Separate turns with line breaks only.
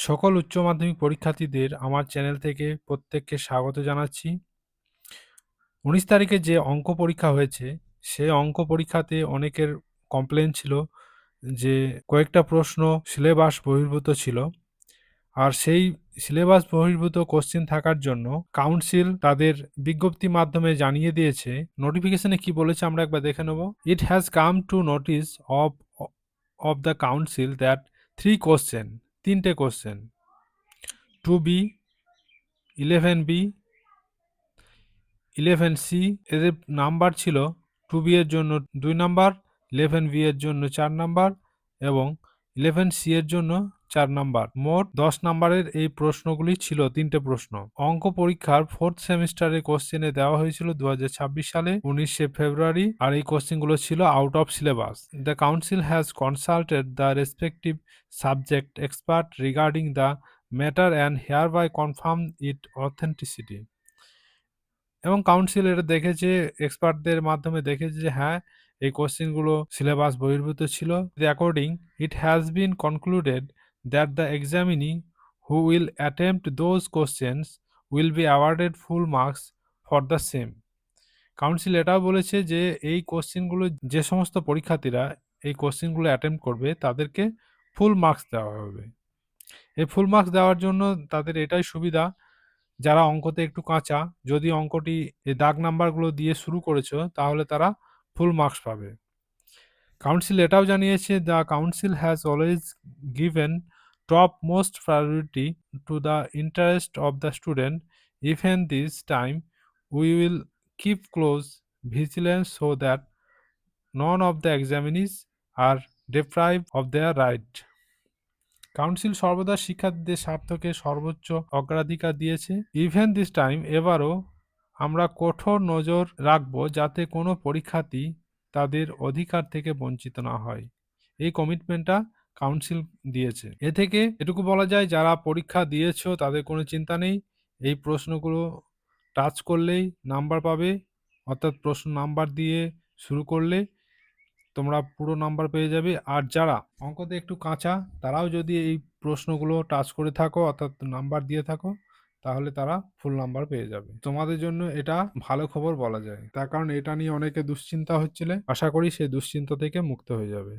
সকল উচ্চ মাধ্যমিক পরীক্ষার্থীদের আমার চ্যানেল থেকে প্রত্যেককে স্বাগত জানাচ্ছি। ১৯ তারিখে যে অঙ্ক পরীক্ষা হয়েছে, সেই অঙ্ক পরীক্ষাতে অনেকের কমপ্লেন ছিল যে কয়েকটা প্রশ্ন সিলেবাস বহির্ভূত ছিল। আর সেই সিলেবাস বহির্ভূত কোশ্চেন থাকার জন্য কাউন্সিল তাদের বিজ্ঞপ্তির মাধ্যমে জানিয়ে দিয়েছে। নোটিফিকেশনে কি বলেছে আমরা একবার দেখে নেব। It has come to notice of of the council that 3 question, 3টে কোশ্চেন 2B, 11B, 11C এদের নাম্বার ছিল 2B এর জন্য 2 নাম্বার, 11B এর জন্য 4 নাম্বার এবং 11C এর জন্য 4 নাম্বার। মোট 10 নাম্বারের এই প্রশ্নগুলি ছিল 3টে প্রশ্ন। অঙ্ক পরীক্ষার 4th সেমিস্টারের কোশ্চেনে দেওয়া হয়েছিল 2026 সালে 19শে ফেব্রুয়ারি, আর এই কোশ্চেনগুলো ছিল out of syllabus. The council has consulted the respective subject expert regarding the matter and hereby confirm it authenticity. এবং কাউন্সিল এটা দেখেছে, এক্সপার্টদের মাধ্যমে দেখেছে যে হ্যাঁ, এই কোশ্চেনগুলো সিলেবাস বহির্ভূত ছিল। According it has been concluded that the examinee who will attempt those questions will be awarded full marks for the same. Council এটাও বলেছে যে এই কোশ্চেনগুলো যে সমস্ত পরীক্ষার্থীরা এই কোশ্চেনগুলো অ্যাটেম্প্ট করবে তাদেরকে ফুল মার্কস দেওয়া হবে। এই ফুল মার্কস দেওয়ার জন্য তাদের এটাই সুবিধা, যারা অঙ্কতে একটু কাঁচা, যদি অঙ্কটি এই দাগ নাম্বারগুলো দিয়ে শুরু করেছো তাহলে তারা ফুল মার্কস পাবে। কাউন্সিল এটাও জানিয়েছে the council has always given top most priority to the interest of the student. Even this time we will keep close vigilance so that none of the examinees are deprived of their right. Council সর্বদা শিক্ষার্থীদের স্বার্থকে সর্বোচ্চ অগ্রাধিকার দিয়েছে। Even this time, এবারও আমরা কঠোর নজর রাখব যাতে কোনো পরীক্ষার্থী তাদের অধিকার থেকে বঞ্চিত না হয়। এই কমিটমেন্টটা কাউন্সিল দিয়েছে। এ থেকে এটুকু বলা যায়, যারা পরীক্ষা দিয়েছো তাদের কোনো চিন্তা নেই। এই প্রশ্নগুলো টাচ করলেই নাম্বার পাবে, অর্থাৎ প্রশ্ন নাম্বার দিয়ে শুরু করলে তোমরা পুরো নাম্বার পেয়ে যাবে। আর যারা অঙ্কতে একটু কাঁচা তারাও যদি এই প্রশ্নগুলো টাচ করে থাকো অর্থাৎ নাম্বার দিয়ে থাকো তাহলে তারা ফুল নাম্বার পেয়ে যাবে। তোমাদের জন্য এটা ভালো খবর বলা যায়, তার কারণ এটা নিয়ে অনেকে দুশ্চিন্তা হচ্ছিলে। আশা করি সেই দুশ্চিন্তা থেকে মুক্ত হয়ে যাবে।